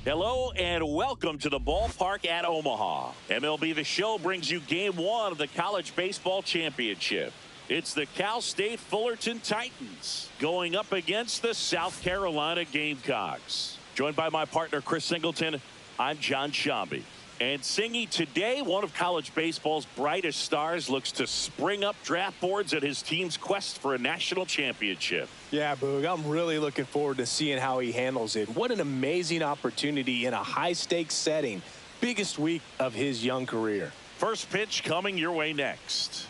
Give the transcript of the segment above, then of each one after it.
Hello and welcome to the ballpark at Omaha. MLB The Show brings you game one of the College Baseball Championship. It's the Cal State Fullerton Titans going up against the South Carolina Gamecocks. Joined by my partner Chris Singleton, I'm John Shambi. And Singy, today one of college baseball's brightest stars looks to spring up draft boards at his team's quest for a national championship. Yeah, Boog, I'm really looking forward to seeing how he handles it. What an amazing opportunity in a high-stakes setting. Biggest week of his young career. First pitch coming your way next.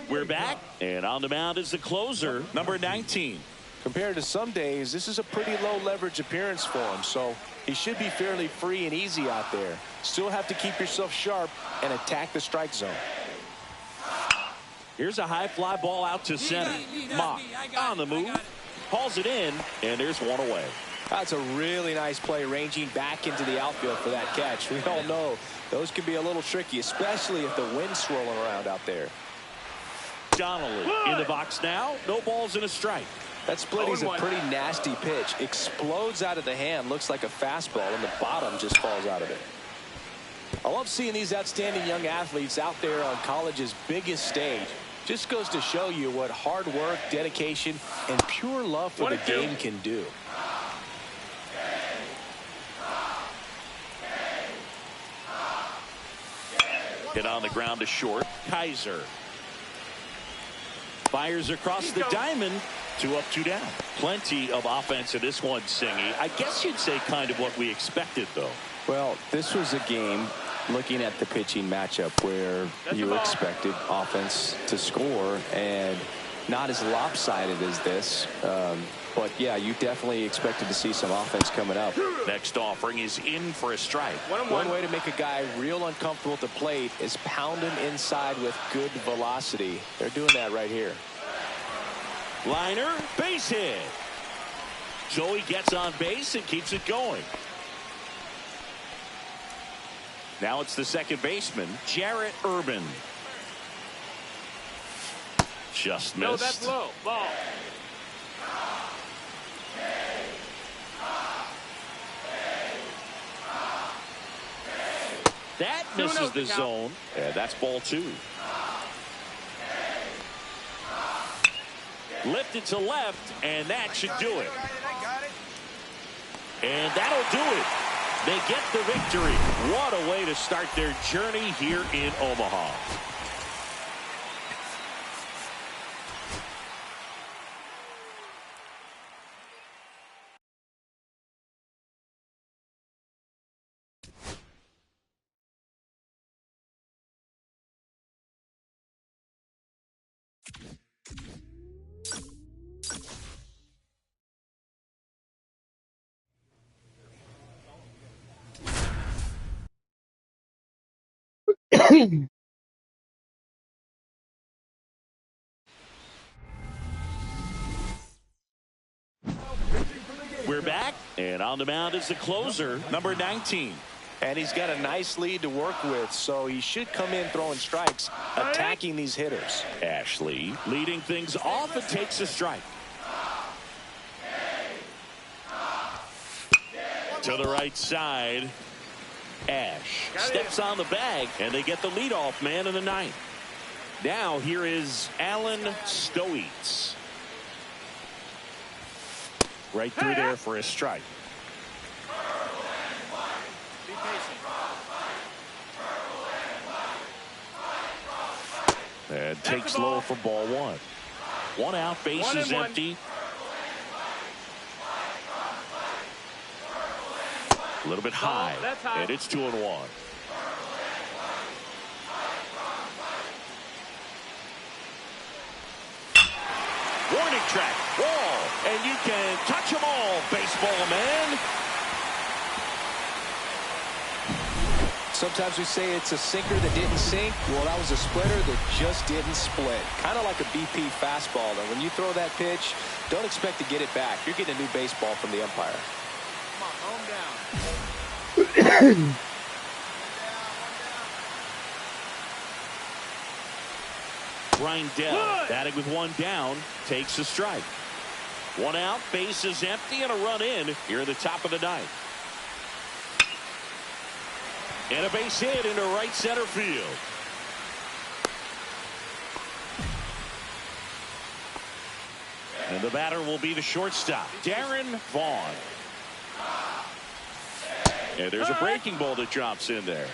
We're back, and on the mound is the closer, number 19. Compared to some days, this is a pretty low leverage appearance for him, so he should be fairly free and easy out there. Still have to keep yourself sharp and attack the strike zone. Here's a high fly ball out to center. Mock on the move, hauls it in, and there's one away. That's a really nice play, ranging back into the outfield for that catch. We all know those can be a little tricky, especially if the wind's swirling around out there. Donnelly in the box now. No balls and a strike. That split is a pretty nasty pitch. Explodes out of the hand. Looks like a fastball, and the bottom just falls out of it. I love seeing these outstanding young athletes out there on college's biggest stage. Just goes to show you what hard work, dedication, and pure love for the game can do. Hit on the ground to short. Kaiser fires across the diamond. 2 up, 2 down. Plenty of offense in this one, Singy. I guess you'd say kind of what we expected, though. Well, this was a game, looking at the pitching matchup, where you expected offense to score, and not as lopsided as this. But, yeah, you definitely expected to see some offense coming up. Next offering is in for a strike. One way to make a guy real uncomfortable at the plate is pound him inside with good velocity. They're doing that right here. Liner, base hit. Joey gets on base and keeps it going. Now it's the second baseman, Jarrett Urban. Just missed. No, that's low. Ball. That misses the zone. Yeah, that's ball 2. Lifted to left, and that should do it. And that'll do it. They get the victory. What a way to start their journey here in Omaha. We're back, and on the mound is the closer, number 19. And he's got a nice lead to work with, so he should come in throwing strikes, attacking these hitters. Ashley leading things off and takes a strike. To the right side. Ash steps on the bag, and they get the leadoff man in the ninth. Now here is Alan Stoets. Right through there for a strike. Be patient. And takes low for ball one. One out, base is empty. A little bit high, and it's 2-1. Warning track, wall, and you can touch them all, baseball man. Sometimes we say it's a sinker that didn't sink. Well, that was a splitter that just didn't split. Kind of like a BP fastball. And when you throw that pitch, don't expect to get it back. You're getting a new baseball from the umpire. Come on, home down. Reindell, batting with one down, takes a strike. One out, base is empty, and a run in here at the top of the ninth. And a base hit into right center field. And the batter will be the shortstop, Darren Vaughn. And there's a breaking ball that drops in there.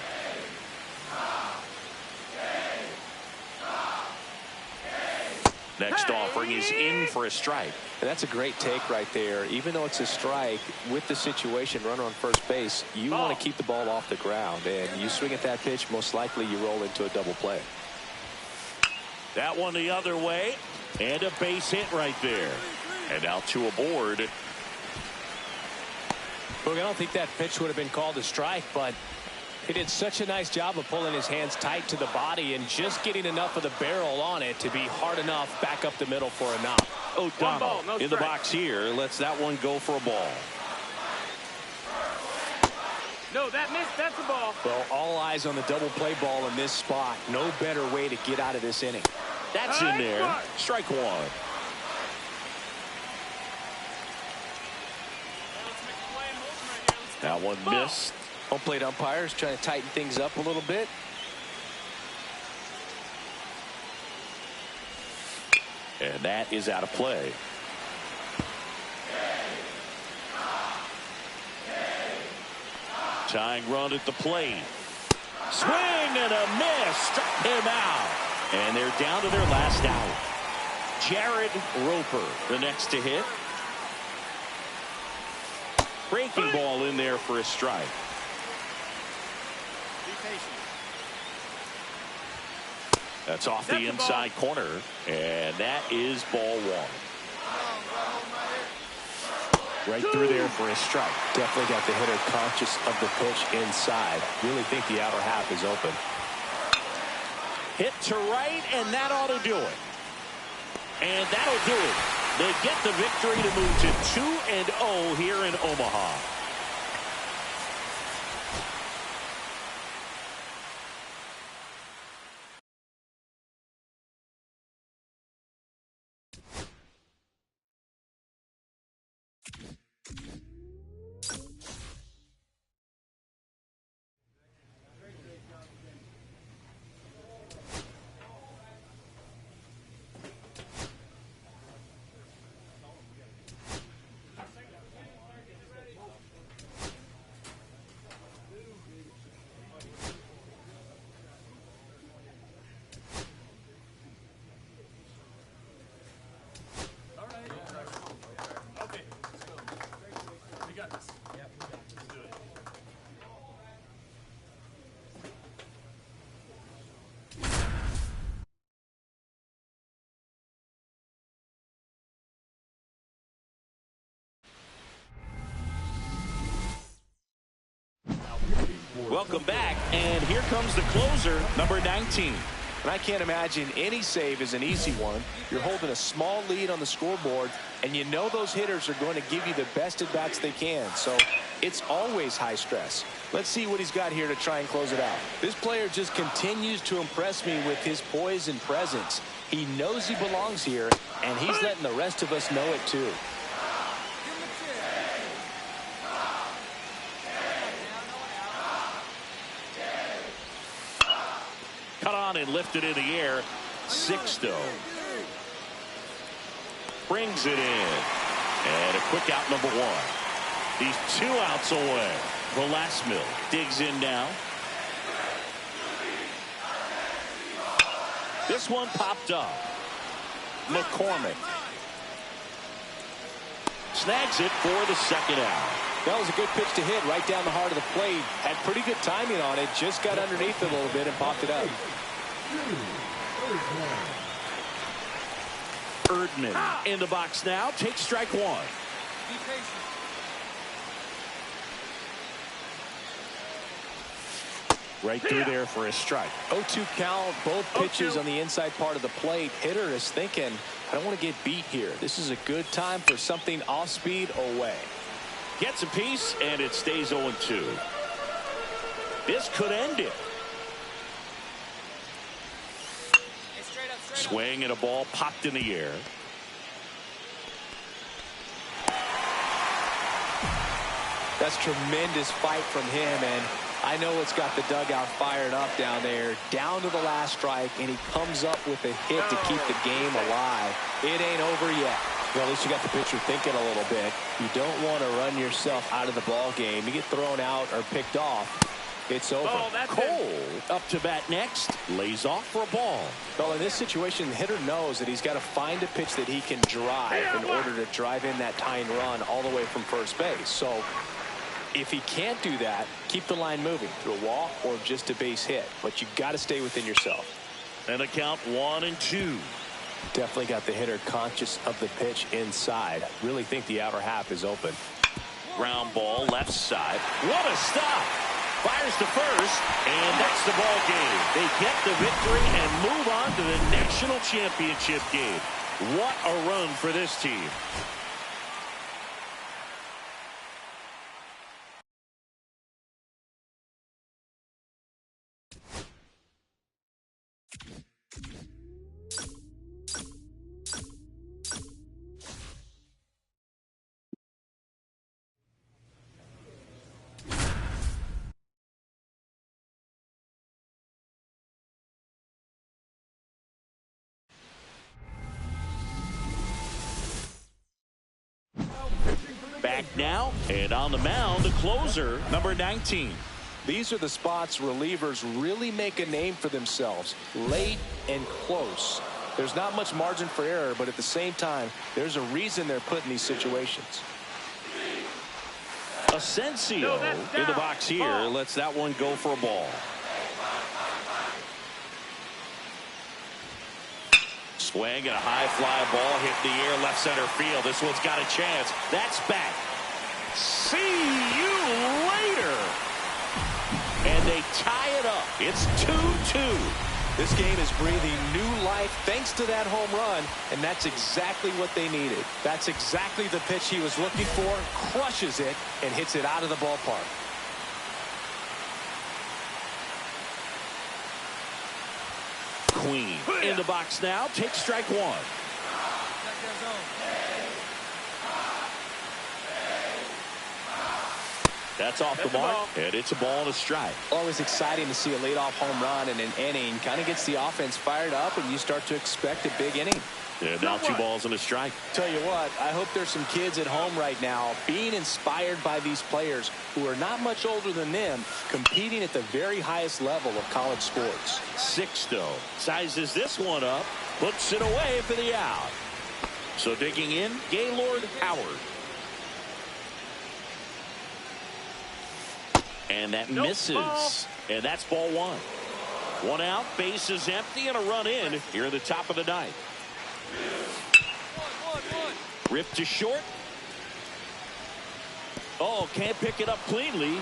Next offering is in for a strike. And that's a great take right there. Even though it's a strike, with the situation, runner on first base, you want to keep the ball off the ground. And you swing at that pitch, most likely you roll into a double play. That one the other way. And a base hit right there. And now two aboard. Look, I don't think that pitch would have been called a strike, but he did such a nice job of pulling his hands tight to the body and just getting enough of the barrel on it to be hard enough back up the middle for a knock. O'Donnell in the box here lets that one go for a ball. No, that missed. That's a ball. Well, all eyes on the double play ball in this spot. No better way to get out of this inning. That's in there. Strike one. That one missed. Home plate umpires trying to tighten things up a little bit. And that is out of play. Tying run at the plate. Swing and a miss. Struck him out. And they're down to their last out. Jared Roper, the next to hit. Breaking ball in there for a strike. Be patient. That's off the inside corner, and that is ball one. Right through there for a strike. Definitely got the hitter conscious of the pitch inside. Really think the outer half is open. Hit to right, and that ought to do it. And that'll do it. They get the victory to move to 2-0 here in Omaha. Welcome back, and here comes the closer, number 19. And I can't imagine any save is an easy one. You're holding a small lead on the scoreboard, and you know those hitters are going to give you the best at-bats they can. So it's always high stress. Let's see what he's got here to try and close it out. This player just continues to impress me with his poise and presence. He knows he belongs here, and he's letting the rest of us know it too. cut on and lifted in the air. Sixto brings it in. And a quick out, number one. He's 2 outs away. Velasquez digs in now. This one popped up. McCormick snags it for the second out. That was a good pitch to hit right down the heart of the plate. Had pretty good timing on it. Just got underneath it a little bit and popped it up. Erdman in the box now. Takes strike one. Be patient. Right through there for a strike. 0-2 count. Both pitches on the inside part of the plate. Hitter is thinking, I don't want to get beat here. This is a good time for something off speed away. Gets a piece, and it stays 0-2. This could end it. Hey, straight up. Swing and a ball popped in the air. That's tremendous fight from him, and I know it's got the dugout fired up down there. Down to the last strike, and he comes up with a hit to keep the game alive. It ain't over yet. Well, at least you got the pitcher thinking a little bit. You don't want to run yourself out of the ball game. You get thrown out or picked off, it's over. Cole up to bat next. Lays off for a ball. Well, in this situation, the hitter knows that he's got to find a pitch that he can drive in order to drive in that tying run all the way from first base. So if he can't do that, keep the line moving through a walk or just a base hit. But you got to stay within yourself. And the count 1-2. Definitely got the hitter conscious of the pitch inside. Really think the outer half is open. Ground ball left side. What a stop. Fires to first, and that's the ball game. They get the victory and move on to the national championship game. What a run for this team. Back now, and on the mound, the closer, number 19. These are the spots relievers really make a name for themselves. Late and close. There's not much margin for error, but at the same time, there's a reason they're put in these situations. Asensio in the box here. Lets that one go for a ball. Swing and a high fly ball hit the air left center field. This one's got a chance. That's back. See you later. And they tie it up. It's 2-2. This game is breathing new life thanks to that home run, and that's exactly what they needed. That's exactly the pitch he was looking for. Crushes it and hits it out of the ballpark. Queen in the box now. Takes strike one. That's off the mark, and it's a ball and a strike. Always exciting to see a leadoff home run in an inning. Kind of gets the offense fired up, and you start to expect a big inning. And now 2 balls and a strike. Tell you what, I hope there's some kids at home right now being inspired by these players who are not much older than them, competing at the very highest level of college sports. Sixto sizes this one up, puts it away for the out. So digging in, Gaylord Howard. And that misses. And that's ball one. 1 out, base is empty, and a run in here at the top of the ninth. Ripped to short. Oh, can't pick it up cleanly.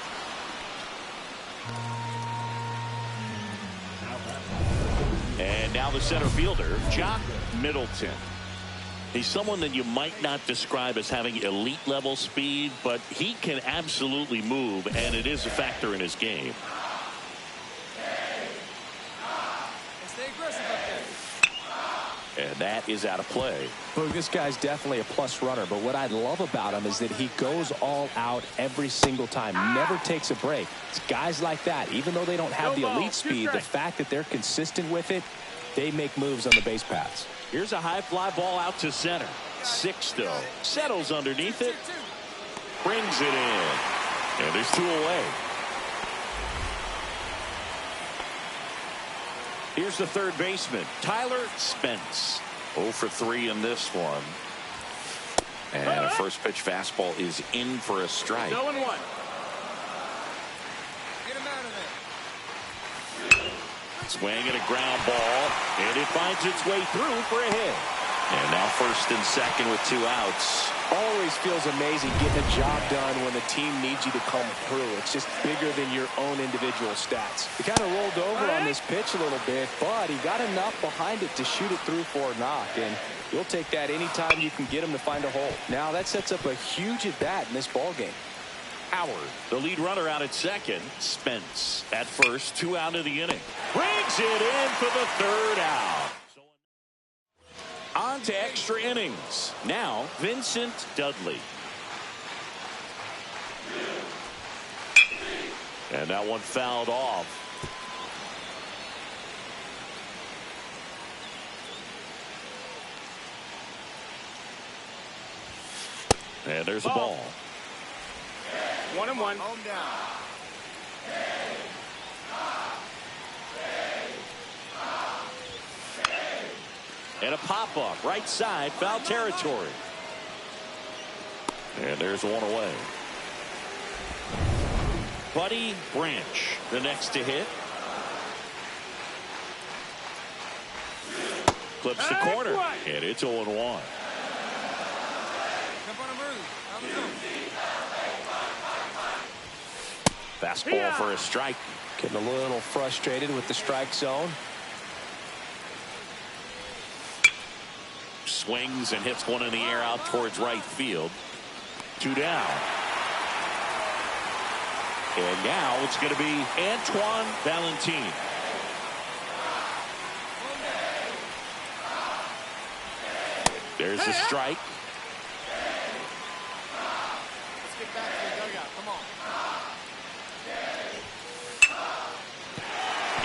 And now the center fielder, Jock Middleton. He's someone that you might not describe as having elite level speed, but he can absolutely move, and it is a factor in his game. Stay aggressive up there. And that is out of play. Look, this guy's definitely a plus runner, but what I love about him is that he goes all out every single time, never takes a break. It's guys like that, even though they don't have the elite speed, the fact that they're consistent with it, they make moves on the base paths. Here's a high fly ball out to center. Sixto settles underneath it, brings it in, and there's 2 away. Here's the third baseman, Tyler Spence. 0 for 3 in this one. And a first pitch fastball is in for a strike. 0-1. Get him out of there. Swing and a ground ball, and it finds its way through for a hit. And now first and second with 2 outs. Always feels amazing getting a job done when the team needs you to come through. It's just bigger than your own individual stats. He kind of rolled over on this pitch a little bit, but he got enough behind it to shoot it through for a knock. And you'll take that anytime you can get him to find a hole. Now that sets up a huge at-bat in this ball game. Howard, the lead runner, out at second. Spence at first, 2 out of the inning. Brings it in for the 3rd out. On to extra innings. Now, Vincent Dudley. And that one fouled off. And there's a ball. 1-1. Home down. And a pop-up right side, foul territory. And there's one away. Buddy Branch, the next to hit. Clips the corner, and it's 0-1. Jump on him early. Out of the zone. Fastball for a strike. Getting a little frustrated with the strike zone. Swings and hits one in the air out towards right field. 2 down. And now it's going to be Antoine Valentin. There's the strike. Let's get back to the dugout. Come on.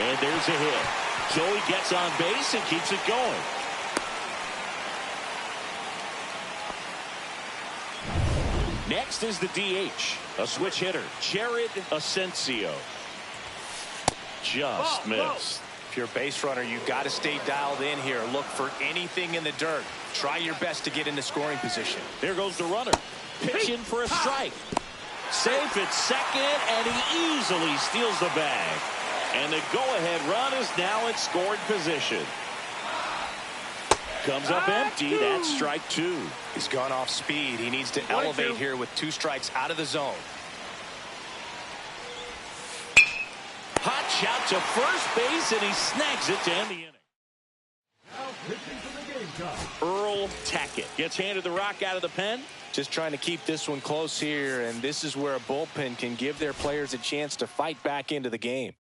And there's a hit. So he gets on base and keeps it going. Next is the DH, a switch hitter, Jared Asensio. Just missed. If you're a base runner, you've got to stay dialed in here. Look for anything in the dirt. Try your best to get into scoring position. There goes the runner. Pitching for a strike. Safe at second, and he easily steals the bag. And the go-ahead run is now in scoring position. Comes up empty. That's strike 2. He's gone off speed. He needs to elevate here with 2 strikes out of the zone. Hot shot to first base, and he snags it to end the inning. Earl Tackett gets handed the rock out of the pen. Just trying to keep this one close here, and this is where a bullpen can give their players a chance to fight back into the game.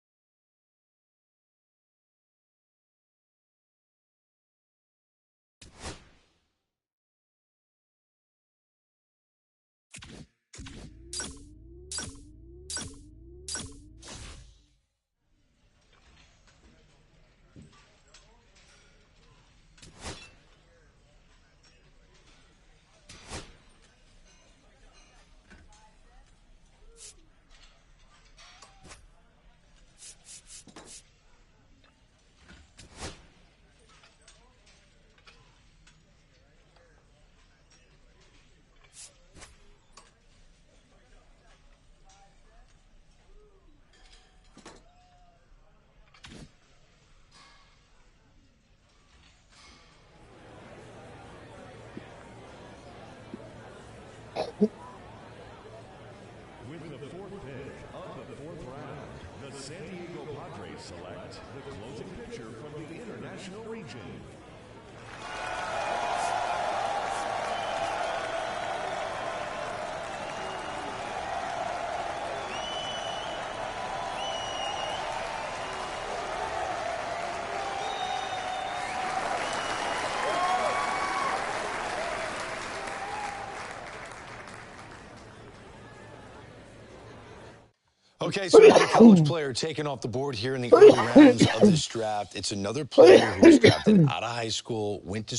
With the 4th pick of the 4th round, the San Diego Padres select the closing pitcher from the International region. Okay, so another college player taken off the board here in the early rounds of this draft. It's another player who was drafted out of high school, went to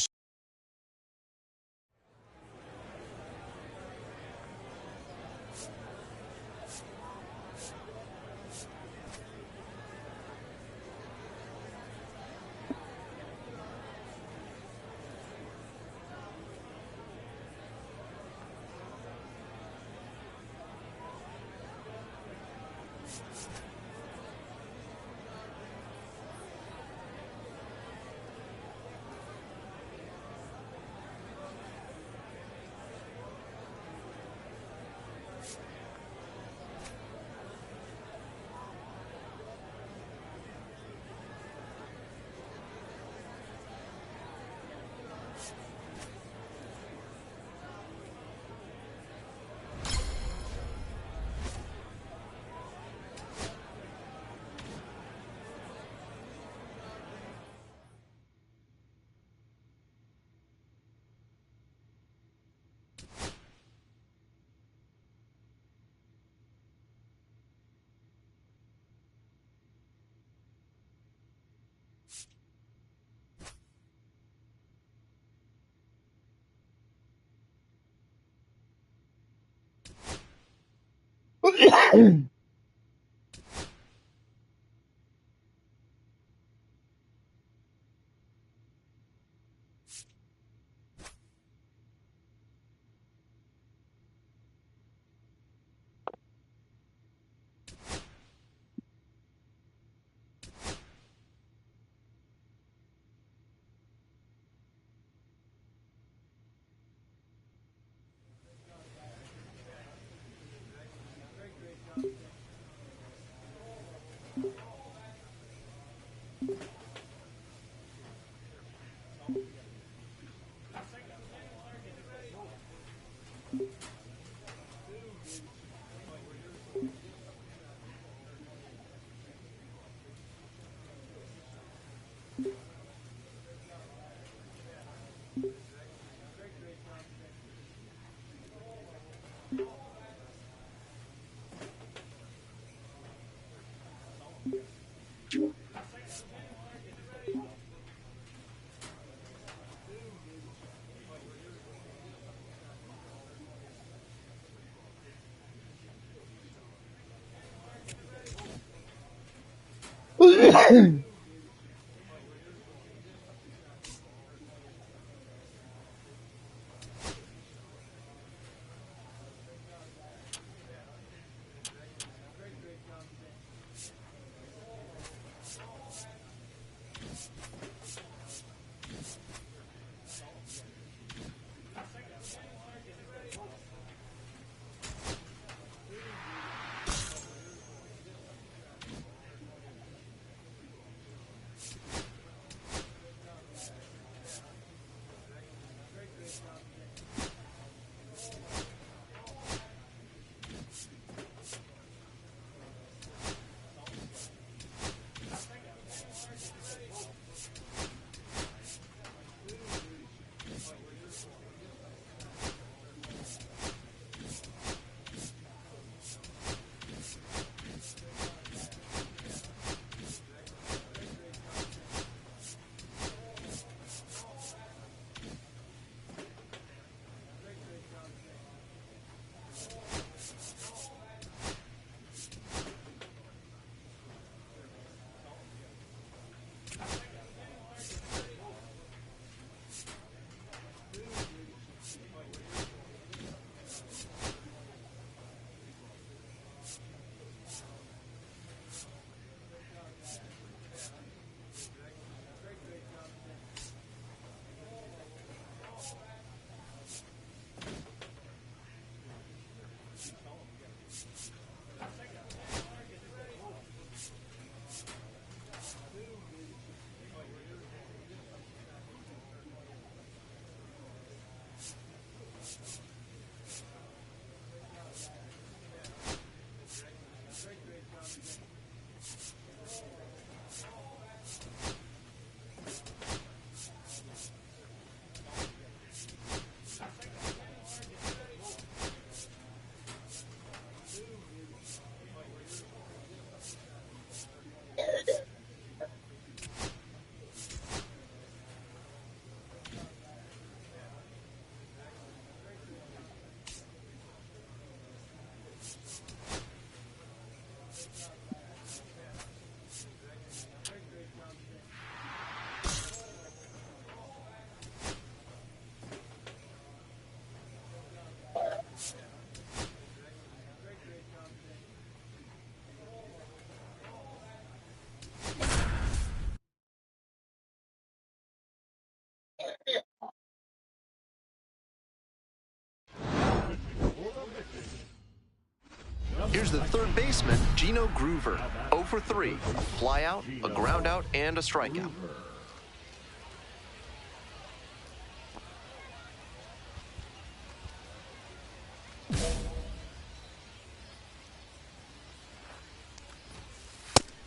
Here's the third baseman, Gino Groover. 0 for 3. A fly out, a ground out, and a strikeout.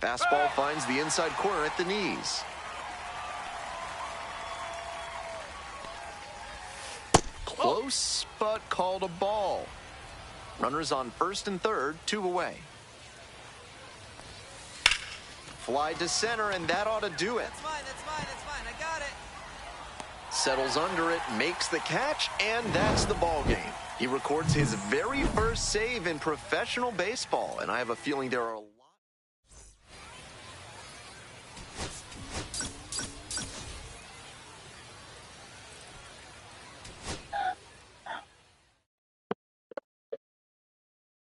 Fastball finds the inside corner at the knees. Close, but called a ball. Runners on first and third, 2 away. Fly to center, and that ought to do it. That's fine. I got it. Settles under it, makes the catch, and that's the ball game. He records his very first save in professional baseball, and I have a feeling there are a lot.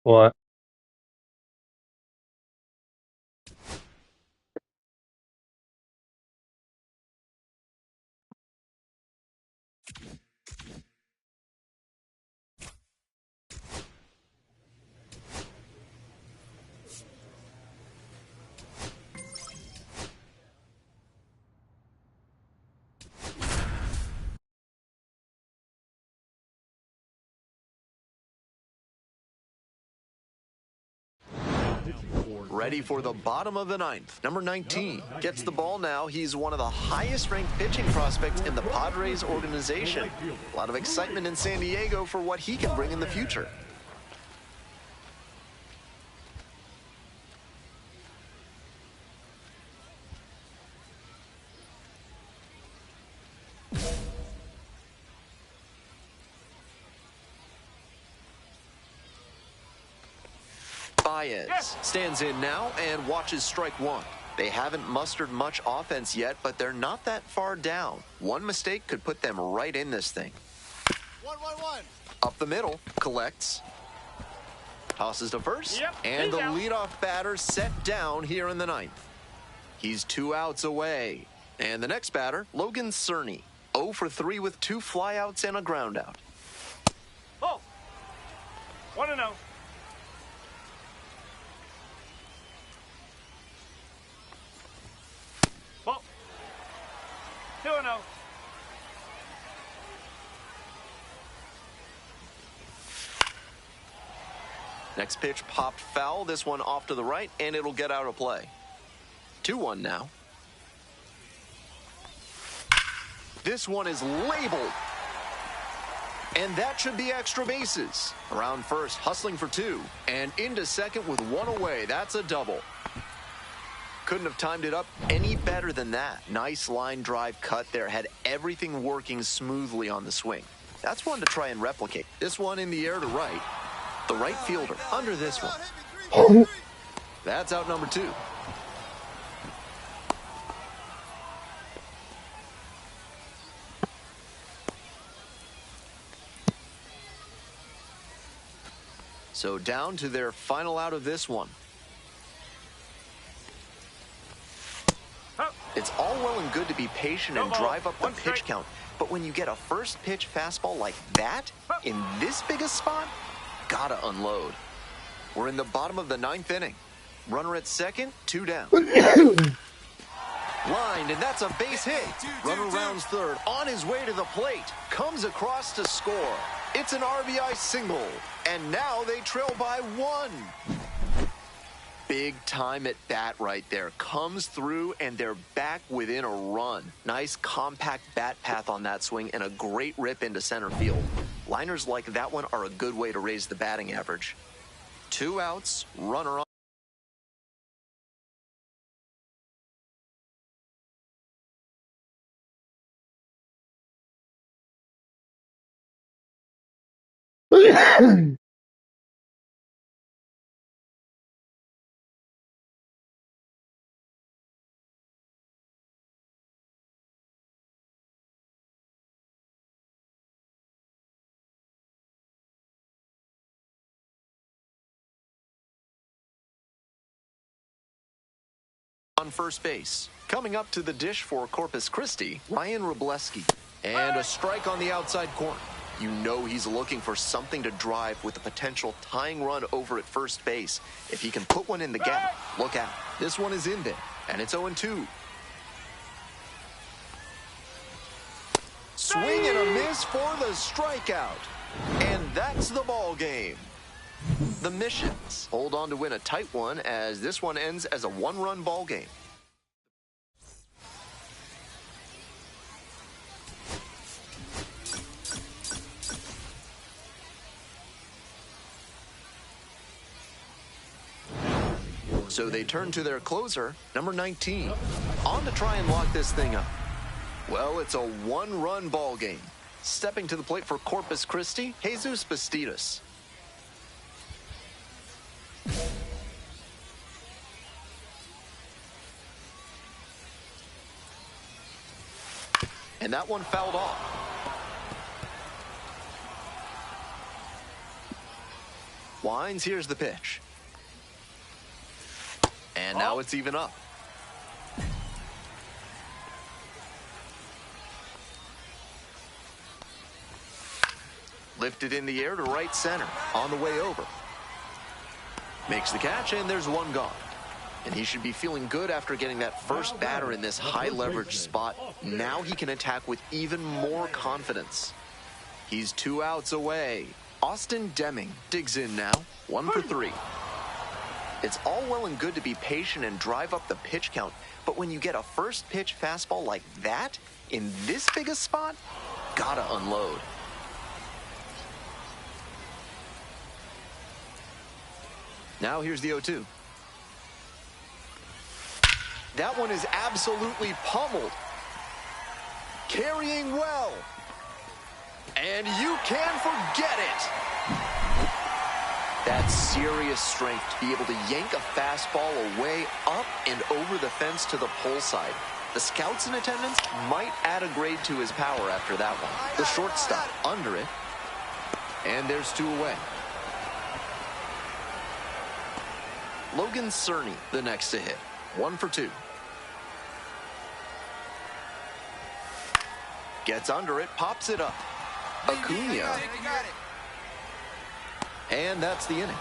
What? Ready for the bottom of the ninth. Number 19 gets the ball now. He's one of the highest-ranked pitching prospects in the Padres organization. A lot of excitement in San Diego for what he can bring in the future. Baez stands in now and watches strike one. They haven't mustered much offense yet, but they're not that far down. One mistake could put them right in this thing. 1-1-1. Up the middle, collects. Tosses to first, and the leadoff batter set down here in the ninth. He's 2 outs away. And the next batter, Logan Cerny. 0 for 3 with 2 flyouts and a groundout. Oh! 1-0. Ball. 2-0. Next pitch popped foul. This one off to the right, and it'll get out of play. 2-1 now. This one is labeled. And that should be extra bases. Around first, hustling for 2. And into second with 1 away. That's a double. Couldn't have timed it up any better than that. Nice line drive cut there. Had everything working smoothly on the swing. That's one to try and replicate. This one in the air to right. The right fielder under this one. That's out number 2. So down to their final out of this one. It's all well and good to be patient and drive up the pitch count, but when you get a first pitch fastball like that in this big a spot, gotta unload. We're in the bottom of the 9th inning. Runner at second, 2 down. Lined, and that's a base hit. Runner rounds third, on his way to the plate, comes across to score. It's an RBI single, and now they trail by 1. Big time at bat right there. Comes through, and they're back within a run. Nice compact bat path on that swing, and a great rip into center field. Liners like that one are a good way to raise the batting average. 2 outs, runner on. On first base. Coming up to the dish for Corpus Christi, Ryan Wrobleski. And a strike on the outside corner. You know he's looking for something to drive with a potential tying run over at first base. If he can put one in the gap, look out. This one is in there, and it's 0-2. Swing and a miss for the strikeout. And that's the ball game. The Missions hold on to win a tight one as this one ends as a one-run ball game. So they turn to their closer, number 19, on to try and lock this thing up. Well, it's a one-run ball game. Stepping to the plate for Corpus Christi, Jesus Bastidas. And that one fouled off. Wines, here's the pitch. And now it's even up. Lifted in the air to right center on the way over. Makes the catch, and there's one gone. And he should be feeling good after getting that first batter in this high leverage spot. Now he can attack with even more confidence. He's 2 outs away. Austin Deming digs in now, 1 for 3. It's all well and good to be patient and drive up the pitch count, but when you get a first pitch fastball like that in this big a spot, gotta unload. Now here's the 0-2. That one is absolutely pummeled. Carrying well. And you can forget it. That's serious strength to be able to yank a fastball away, up, and over the fence to the pole side. The scouts in attendance might add a grade to his power after that one. The shortstop under it. And there's 2 away. Logan Cerny, the next to hit. 1 for 2. Gets under it, pops it up. Acuna. And that's the inning.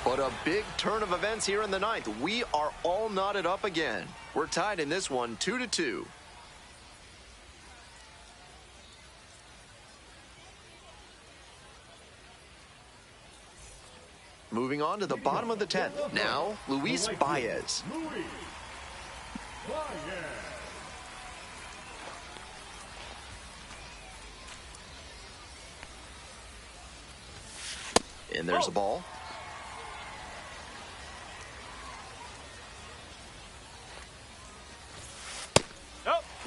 But a big turn of events here in the 9th. We are all knotted up again. We're tied in this one, 2-2. Moving on to the bottom of the 10th. Now, Luis Baez. And there's a ball.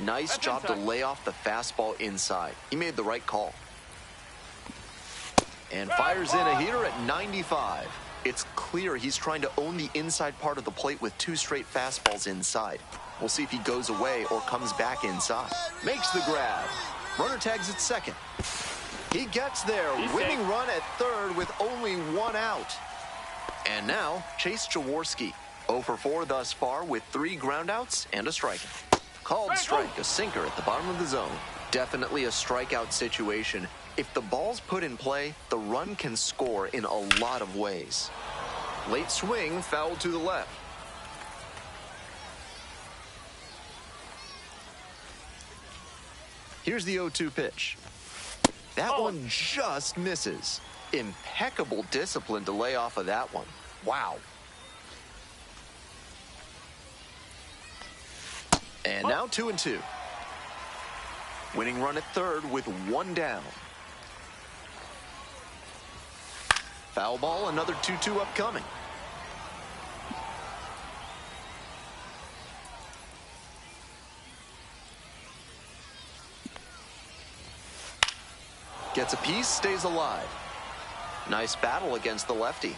Nice job to lay off the fastball inside. He made the right call. And fires in a heater at 95. It's clear he's trying to own the inside part of the plate with 2 straight fastballs inside. We'll see if he goes away or comes back inside. Makes the grab. Runner tags at second. He gets there. Winning run at third with only 1 out. And now, Chase Jaworski. 0 for 4 thus far with 3 groundouts and a strikeout. Called strike, a sinker at the bottom of the zone. Definitely a strikeout situation. If the ball's put in play, the run can score in a lot of ways. Late swing, foul to the left. Here's the 0-2 pitch. That one just misses. Impeccable discipline to lay off of that one. Wow. And now 2-2. Winning run at third with 1 down. Foul ball, another 2-2 upcoming. Gets a piece, stays alive. Nice battle against the lefty.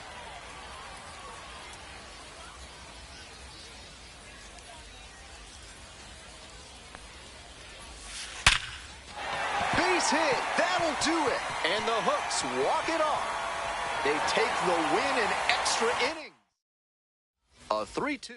Base hit, that'll do it. And the Hooks walk it off. They take the win in extra innings. A 3-2.